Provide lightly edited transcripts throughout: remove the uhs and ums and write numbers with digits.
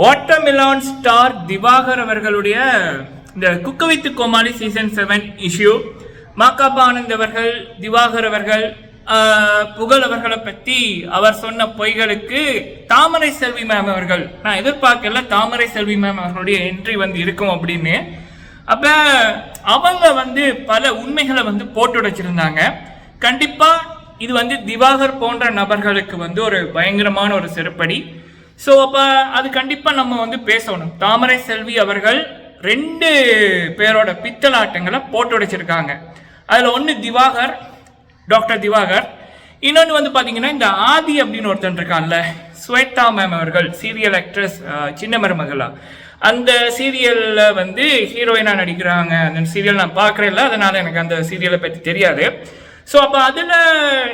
Watermelon star Divakar அவர்களுடைய இந்த cook with Komali season 7 issue Makapa Anand அவர்கள் திவாகர் அவர்கள் புகழ் அவர்களை பற்றி அவர் சொன்ன பொய்களுக்கு தாமரை செல்வி மேம் அவர்கள், நான் எதிர்பார்க்கல தாமரை செல்வி மேம் அவர்களுடைய என்ட்ரி இருக்கும் அப்படின்னு. அப்ப அவங்க பல உண்மைகளை போட்டு உடைச்சிருந்தாங்க. கண்டிப்பா இது திவாகர் போன்ற நபர்களுக்கு ஒரு பயங்கரமான ஒரு செருப்படி. ஸோ அப்போ அது கண்டிப்பாக நம்ம பேசணும். தாமரை செல்வி அவர்கள் 2 பேரோட பித்தலாட்டங்களை போட்டு உடைச்சிருக்காங்க. அதில் ஒன்று திவாகர், டாக்டர் திவாகர். இன்னொன்று பார்த்தீங்கன்னா இந்த ஆதி அப்படின்னு ஒருத்தன் இருக்கான்ல, ஸ்வேதா மேம் அவர்கள், சீரியல் ஆக்ட்ரஸ், சின்ன மருமகளா, அந்த சீரியலில் ஹீரோயினாக நடிக்கிறாங்க. அந்த சீரியல் நான் பார்க்குறேன்ல, அதனால் எனக்கு அந்த சீரியலை பற்றி தெரியாது. ஸோ அப்போ அதில்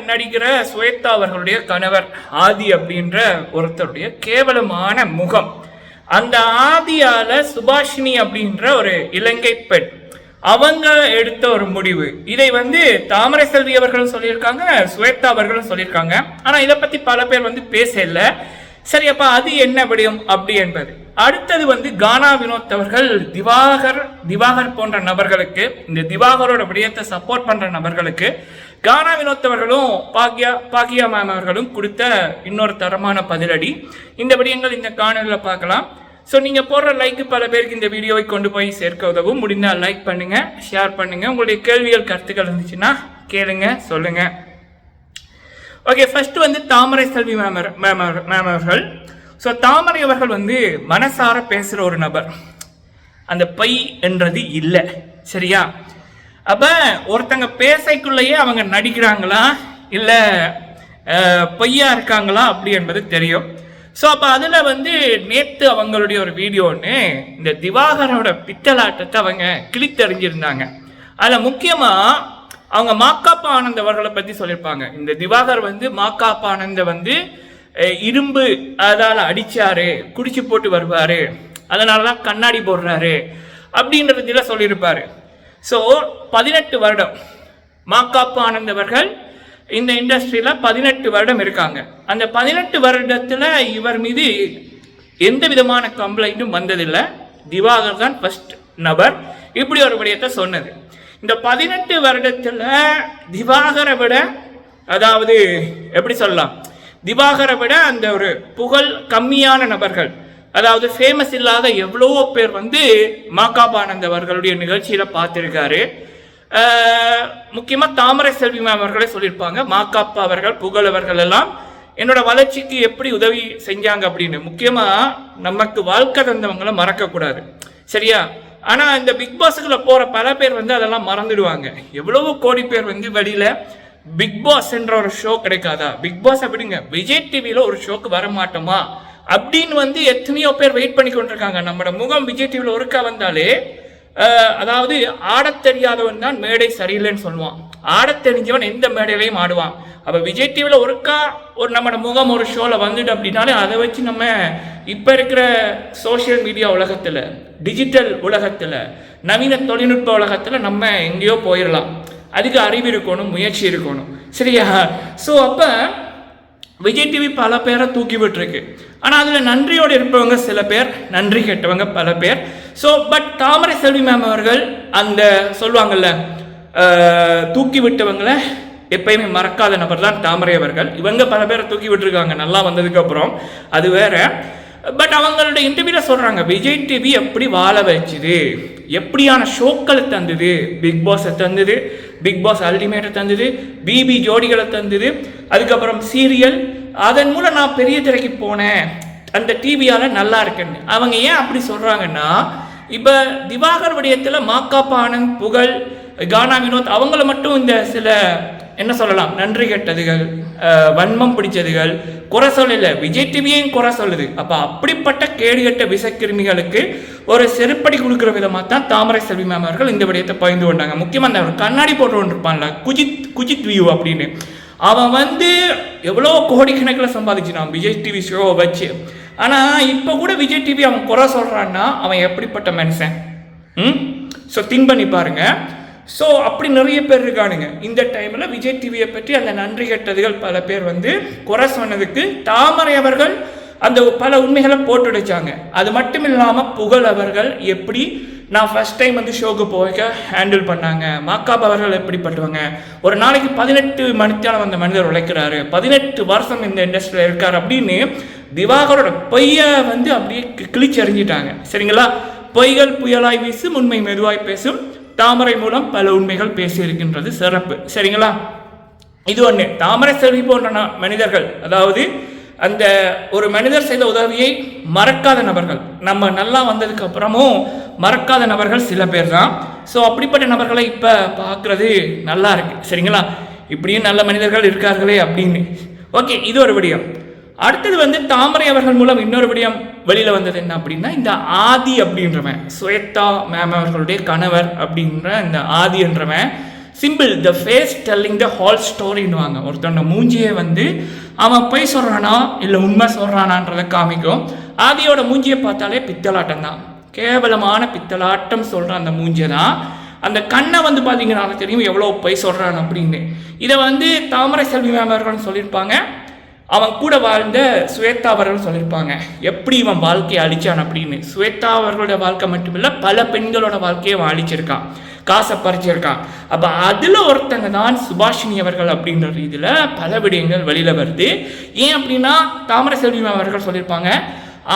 நடிக்கிற ஸ்வேதா அவர்களுடைய கணவர் ஆதி அப்படின்ற ஒருத்தருடைய கேவலமான முகம். அந்த ஆதியால் சுபாஷினி அப்படின்ற ஒரு இலங்கை பெண் அவங்க எடுத்த ஒரு முடிவு. இதை தாமரை செல்வி அவர்களும் சொல்லியிருக்காங்க, ஸ்வேதா அவர்களும் சொல்லியிருக்காங்க. ஆனால் இதை பற்றி பல பேர் பேசல. சரி, அப்போ அது என்ன விடயம் அப்படி என்பது. அடுத்தது கானா வினோத் அவர்கள் திவாகர் போன்ற நபர்களுக்கு, இந்த திவாகரோட விடயத்தை சப்போர்ட் பண்ற நபர்களுக்கு கானா வினோத் அவர்களும் பாக்கியா மேம் அவர்களும் கொடுத்த இன்னொரு தரமான பதிலடி. இந்த விடயங்கள் இந்த காணொலியில் பார்க்கலாம். ஸோ நீங்கள் போடுற லைக்கு பல பேருக்கு இந்த வீடியோவை கொண்டு போய் சேர்க்க உதவும். முடிந்தால் லைக் பண்ணுங்க, ஷேர் பண்ணுங்க. உங்களுடைய கேள்விகள் கருத்துக்கள் இருந்துச்சுன்னா கேளுங்க, சொல்லுங்க. ஓகே, ஃபர்ஸ்ட் தாமரை செல்வி மேம் அவர்கள். ஸோ தாமரை அவர்கள் மனசார பேசுகிற ஒரு நபர், அந்த பை என்றது இல்லை. சரியா? அப்போ ஒருத்தங்க பேசைக்குள்ளேயே அவங்க நடிக்கிறாங்களா இல்லை பொய்யா இருக்காங்களா அப்படி என்பது தெரியும். ஸோ அப்போ அதில் நேற்று அவங்களுடைய ஒரு வீடியோன்னு இந்த திவாகரோட பித்தலாட்டத்தை அவங்க கிழித்தறிஞ்சிருந்தாங்க. அதில் முக்கியமாக அவங்க மாக்காப்பா ஆனந்த் அவர்களை பற்றி சொல்லியிருப்பாங்க. இந்த திவாகர் மாக்காப்பா ஆனந்தை இரும்பு அதால் அடிச்சாரு, குடிச்சு போட்டு வருவார், அதனால தான் கண்ணாடி போடுறாரு அப்படின்றதுல சொல்லியிருப்பாரு. ஸோ 18 வருடம் மாக்காப்பா ஆனந்த் அவர்கள் இந்த இண்டஸ்ட்ரியில் 18 வருடம் இருக்காங்க. அந்த 18 வருடத்தில் இவர் மீது எந்த விதமான கம்ப்ளைண்ட்டும் வந்ததில்லை. திவாகர் தான் ஃபர்ஸ்ட் நபர் இப்படி ஒரு விடயத்தை சொன்னது. இந்த 18 வருடத்தில் திவாகரை விட, அதாவது எப்படி சொல்லலாம், திவாகரை விட அந்த ஒரு புகழ் கம்மியான நபர்கள், அதாவது ஃபேமஸ் இல்லாத எவ்வளவோ பேர் மாக்காபா ஆனந்த் அவர்களுடைய நிகழ்ச்சியில் பார்த்துருக்காரு. முக்கியமாக தாமரை செல்வி மேம் அவர்களே சொல்லியிருப்பாங்க, மாக்காப்பா அவர்கள் புகழ் அவர்கள் எல்லாம் என்னோட வளர்ச்சிக்கு எப்படி உதவி செஞ்சாங்க அப்படின்னு. முக்கியமாக நமக்கு வாழ்க்கை தந்தவங்களை மறக்கக்கூடாது. சரியா? ஆனால் இந்த பிக் பாஸுக்குள்ள போகிற பல பேர் அதெல்லாம் மறந்துடுவாங்க. எவ்வளவோ கோடி பேர் வெளியில் பிக் பாஸ் என்ற ஒரு ஷோ கிடைக்காதா, பிக் பாஸ் அப்படிங்க விஜய் டிவியில் ஒரு ஷோக்கு வர மாட்டோமா அப்படின்னு எத்தனையோ பேர் வெயிட் பண்ணி கொண்டிருக்காங்க. நம்மளோட முகம் விஜய் டிவியில் ஒருக்கா வந்தாலே, அதாவது ஆடத் தெரியாதவன் தான் மேடை சரியில்லைன்னு சொல்லுவான், ஆடத் தெரிஞ்சவன் எந்த மேடையிலையும் ஆடுவான். அப்போ விஜய் டிவியில் ஒருக்கா ஒரு நம்மளோட முகம் ஒரு ஷோவில் வந்துட்டு அப்படின்னாலே அதை வச்சு நம்ம இப்போ இருக்கிற சோஷியல் மீடியா உலகத்தில், டிஜிட்டல் உலகத்தில், நவீன தொழில்நுட்ப உலகத்தில் நம்ம எங்கேயோ போயிடலாம். அதுக்கு அறிவு இருக்கணும், முயற்சி இருக்கணும். சரியா? ஸோ அப்போ விஜய் டிவி பல பேரை தூக்கி விட்டுருக்கு. ஆனால் அதில் நன்றியோடு இருப்பவங்க சில பேர், நன்றி கேட்டவங்க பல பேர். So but Thamarai Selvi ma'am அவர்கள் அந்த சொல்லுவாங்கல்ல, தூக்கி விட்டவங்களை எப்பயுமே மறக்காத நபர் தான் தாமரை அவர்கள். இவங்க பல பேரை தூக்கி விட்டுருக்காங்க நல்லா வந்ததுக்கு அப்புறம், அது வேற. பட் அவங்களுடைய இன்டர்வியூல சொல்றாங்க, விஜய் டிவி எப்படி வாழ வச்சுது, எப்படியான ஷோக்களை தந்தது, பிக் பாஸை தந்தது, பிக் பாஸ் அல்டிமேட்டை தந்தது, பிபி ஜோடிகளை தந்தது, அதுக்கப்புறம் சீரியல், அதன் மூலம் நான் பெரிய திரைக்கு போனேன், அந்த டிவியால் நல்லா இருக்குன்னு. அவங்க ஏன் அப்படி சொல்கிறாங்கன்னா, இப்போ திவாகர் விடயத்தில் மாக்காப்பா ஆனந்த், புகழ், கானா வினோத் அவங்கள மட்டும் இந்த சில என்ன சொல்லலாம் நன்றி கெட்டதுகள், வன்மம் பிடிச்சதுகள் குறை சொல்லல, விஜய் டிவியையும் குறை சொல்லுது. அப்போ அப்படிப்பட்ட கேடுகட்ட விஷக்கிருமிகளுக்கு ஒரு செருப்படி கொடுக்குற விதமாக தான் தாமரை செல்வி மேம் அவர்கள் இந்த விடயத்தை பகிர்ந்து கொண்டாங்க. முக்கியமாக அந்த கண்ணாடி போட்டு கொண்டு இருப்பான்ல குஜித் வியூ அப்படின்னு, அவன் எவ்வளோ கோடிக்கணக்கில் சம்பாதிச்சினான் விஜய் டிவி ஷோவை வச்சு. ஆனால் இப்போ கூட விஜய் டிவி அவன் குறை சொல்கிறான்னா அவன் எப்படிப்பட்ட மனுஷன்? ஸோ திங்க் பண்ணி பாருங்க. ஸோ அப்படி நிறைய பேர் இருக்கானுங்க. இந்த டைமில் விஜய் டிவியை பற்றி அந்த நன்றி கெட்டதுகள் பல பேர் குறை சொன்னதுக்கு தாமரை அவர்கள் அந்த பல உண்மைகளை போட்டு வச்சாங்க. அது மட்டும் இல்லாமல் புகழ் அவர்கள் எப்படி நான் ஃபர்ஸ்ட் டைம் வந்து ஷோக்கு போக ஹேண்டில் பண்ணாங்க, மாக்காப் அவர்கள் எப்படிப்பட்டவங்க, ஒரு நாளைக்கு 18 மணித்தாலும் அந்த மனிதர் உழைக்கிறாரு, 18 வருஷம் இந்த இண்டஸ்ட்ரியில் இருக்கார் அப்படின்னு திவாகரோட பொய்யை வந்து அப்படியே கிழிச்செறிஞ்சிட்டாங்க. சரிங்களா? பொய்கள் புயலாய் வீசும், உண்மை மெதுவாய் பேசும், தாமரை மூலம் பல உண்மைகள் பேசி இருக்கின்றது சிறப்பு. சரிங்களா? இது ஒன்று. தாமரை செல்வி போன்ற மனிதர்கள், அதாவது அந்த ஒரு மனிதர் செய்த உதவியை மறக்காத நபர்கள், நம்ம நல்லா வந்ததுக்கு அப்புறமும் மறக்காத நபர்கள் சில பேர் தான். ஸோ அப்படிப்பட்ட நபர்களை இப்போ பார்க்குறது நல்லா இருக்கு. சரிங்களா? இப்படியும் நல்ல மனிதர்கள் இருக்கார்களே அப்படின்னு. ஓகே, இது ஒரு விடயம். அடுத்தது வந்து தாமரை அவர்கள் மூலம் இன்னொரு விடயம் வெளியில் வந்தது என்ன அப்படின்னா, இந்த ஆதி அப்படின்றவன், ஸ்வேதா மேம் அவர்களுடைய கணவர் அப்படின்ற இந்த ஆதி என்றவன் simple the face telling the whole ஸ்டோரின்னுவாங்க. ஒருத்தவங்க மூஞ்சியை வந்து அவன் போய் சொல்கிறானா இல்லை உண்மை சொல்கிறானான்றதை காமிக்கும். ஆதியோட மூஞ்சியை பார்த்தாலே பித்தலாட்டம் தான், கேவலமான பித்தலாட்டம் சொல்கிற அந்த மூஞ்சியை தான். அந்த கண்ணை வந்து பார்த்தீங்கன்னா தெரியும் எவ்வளோ போய் சொல்கிறான் அப்படின்னு. இதை வந்து தாமரை செல்வி மேம் அவர்கள் சொல்லியிருப்பாங்க, அவன் கூட வாழ்ந்த ஸ்வேதா அவர்கள் சொல்லியிருப்பாங்க எப்படி இவன் வாழ்க்கையை அழிச்சான் அப்படின்னு. ஸ்வேதா அவர்களோட வாழ்க்கை மட்டுமில்லை, பல பெண்களோட வாழ்க்கையை அவன் அழிச்சிருக்கான், காசை பறிச்சிருக்கான். அப்போ அதில் ஒருத்தங்க தான் சுபாஷினி அவர்கள் அப்படின்ற ரீதியில் பல விடயங்கள் வெளியில் வருது. ஏன் அப்படின்னா தாமரை செல்வி அவர்கள் சொல்லியிருப்பாங்க,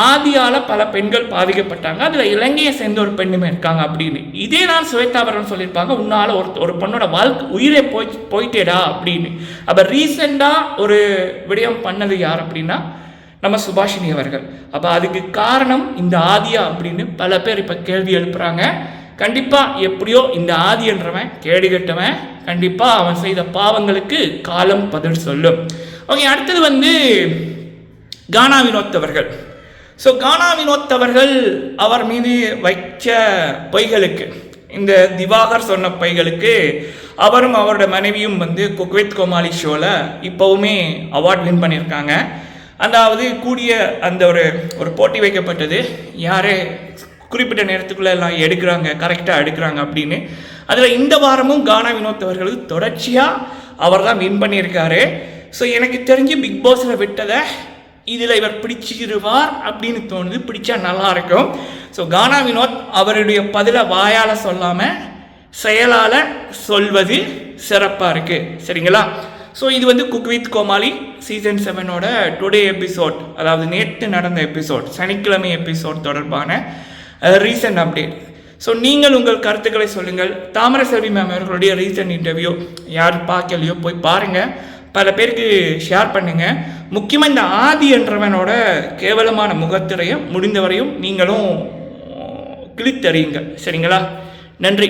ஆதியால் பல பெண்கள் பாதிக்கப்பட்டாங்க, அதில் இலங்கையை சேர்ந்த ஒரு பெண்ணுமே இருக்காங்க அப்படின்னு. இதே தான் ஸ்வேதா அவர்கள் சொல்லியிருப்பாங்க, உன்னால் ஒரு பொண்ணோட வாழ்க்கை உயிரே போயிட்டேடா அப்படின்னு. அப்போ ரீசெண்டாக ஒரு விடயம் பண்ணது யார் அப்படின்னா நம்ம சுபாஷினி அவர்கள். அப்போ அதுக்கு காரணம் இந்த ஆதியா அப்படின்னு பல பேர் இப்போ கேள்வி எழுப்புறாங்க. கண்டிப்பாக எப்படியோ இந்த ஆதி என்றவன் கேடுகட்டவன், கண்டிப்பாக அவன் செய்த பாவங்களுக்கு காலம் பதில் சொல்லும். ஓகே, அடுத்தது வந்து கானா வினோத் அவர்கள். ஸோ கானா வினோத் அவர்கள் அவர் மீது வைச்ச பொய்களுக்கு, இந்த திவாகர் சொன்ன பொய்களுக்கு அவரும் அவரோட மனைவியும் வந்து குக் வித் கோமாளி ஷோவில் இப்போவுமே அவார்ட் வின் பண்ணியிருக்காங்க. அதாவது கூடிய அந்த ஒரு போட்டி வைக்கப்பட்டது, யாரே குறிப்பிட்ட நேரத்துக்குள்ளே எல்லாம் எடுக்கிறாங்க, கரெக்டாக எடுக்கிறாங்க அப்படின்னு. அதில் இந்த வாரமும் கானா வினோத் அவர்களுக்கு தொடர்ச்சியாக அவர் தான் வின் பண்ணியிருக்காரு. ஸோ எனக்கு தெரிஞ்சு பிக் பாஸில் விட்டதை இதில் இவர் பிடிச்சிருவார் அப்படின்னு தோணுது, பிடிச்சா நல்லா இருக்கும். ஸோ கானா வினோத் அவருடைய பதிலை வாயால் சொல்லாமல் செயலால் சொல்வது சிறப்பாக இருக்குது. சரிங்களா? ஸோ இது வந்து குக் வித் கோமாளி சீசன் 7ஓட டுடே எபிசோட், அதாவது நேற்று நடந்த எபிசோட், சனிக்கிழமை எபிசோட் தொடர்பான ரீசன்ட் அப்டேட். ஸோ நீங்கள் உங்கள் கருத்துக்களை சொல்லுங்கள். தாமரை செல்வி மேம் அவர்களுடைய ரீசன்ட் இன்டர்வியூ யார் பார்க்கலையோ போய் பாருங்கள், பல பேருக்கு ஷேர் பண்ணுங்கள். முக்கியமாக இந்த ஆதி என்றவனோட கேவலமான முகத்திரையும் முடிந்தவரையும் நீங்களும் கிழித்தறியுங்கள். சரிங்களா? நன்றி.